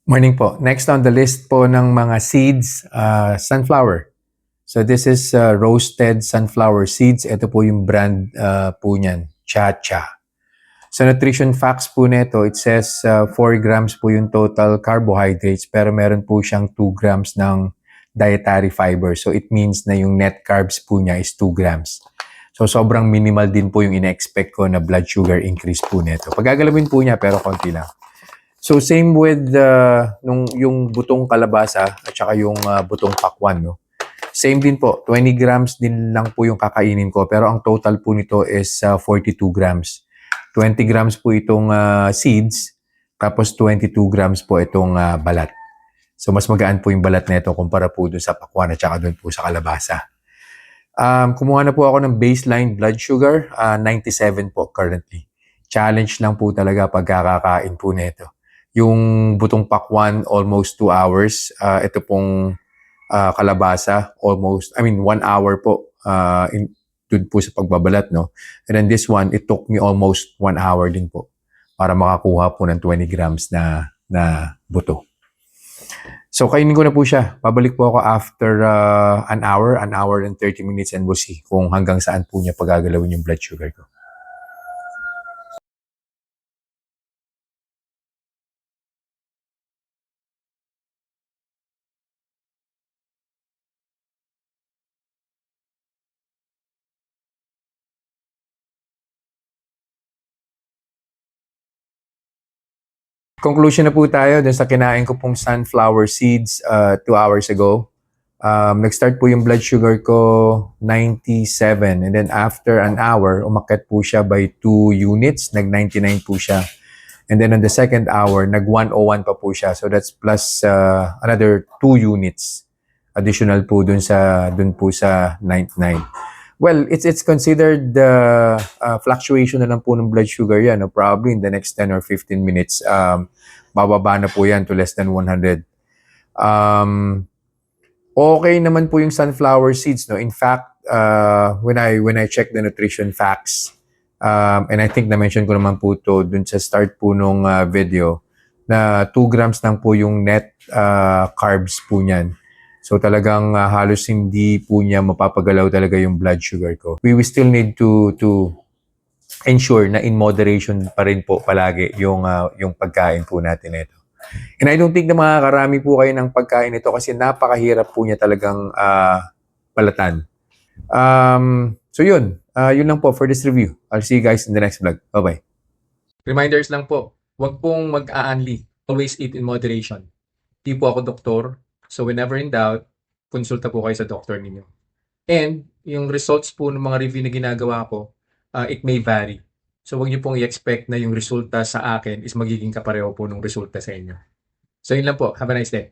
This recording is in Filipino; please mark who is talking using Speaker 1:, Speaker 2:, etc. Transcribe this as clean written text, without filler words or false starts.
Speaker 1: Morning po. Next on the list po ng mga seeds, sunflower. So this is roasted sunflower seeds. Ito po yung brand po niyan, Cha-Cha. Sa nutrition facts po nito, it says 4 grams po yung total carbohydrates pero meron po siyang 2 grams ng dietary fiber. So it means na yung net carbs po niya is 2 grams. So sobrang minimal din po yung ina-expect ko na blood sugar increase po nito. Pagagalawin po niya pero konti lang. So same with yung butong kalabasa at saka yung butong pakwan, no? Same din po, 20 grams din lang po yung kakainin ko pero ang total po nito is 42 grams. 20 grams po itong seeds tapos 22 grams po itong balat. So mas magaan po yung balat nito kumpara po dun sa pakwan at saka dun po sa kalabasa. Kumuha na po ako ng baseline blood sugar, 97 po currently. Challenge lang po talaga pagkakakain po nito. Yung butong pakwan, almost 2 hours. Ito pong kalabasa, 1 hour po dun po sa pagbabalat, no? And then this one, it took me almost 1 hour din po para makakuha po ng 20 grams na buto. So, kainin ko na po siya. Pabalik po ako after an hour and 30 minutes and we'll see kung hanggang saan po niya pagagalawin yung blood sugar ko. Conclusion na po tayo dun sa kinain ko pong sunflower seeds 2 hours ago. Nag-start po yung blood sugar ko 97 and then after an hour, umakyat po siya by 2 units, nag-99 po siya. And then on the second hour, nag-101 pa po siya. So that's plus another 2 units additional po dun po sa 99. Well, it's considered fluctuation na lang po ng blood sugar yan. No? Probably in the next 10 or 15 minutes, bababa na po yan to less than 100. Okay naman po yung sunflower seeds. No? In fact, when I check the nutrition facts, and I think na-mention ko naman po to dun sa start po nung video, na 2 grams lang po yung net carbs po niyan. So talagang halos hindi po niya mapapagalaw talaga yung blood sugar ko. We still need to ensure na in moderation pa rin po palagi yung pagkain po natin ito. And I don't think na makakarami po kayo ng pagkain ito kasi napakahirap po niya talagang balatan. So yun lang po for this review. I'll see you guys in the next vlog. Bye-bye.
Speaker 2: Reminders lang po, huwag pong mag-aanli. Always eat in moderation. Di po ako doktor, so whenever in doubt, konsulta po kayo sa doktor ninyo. And yung results po ng mga review na ginagawa ko, it may vary. So huwag niyo pong i-expect na yung resulta sa akin is magiging kapareho po ng resulta sa inyo. So yun lang po. Have a nice day.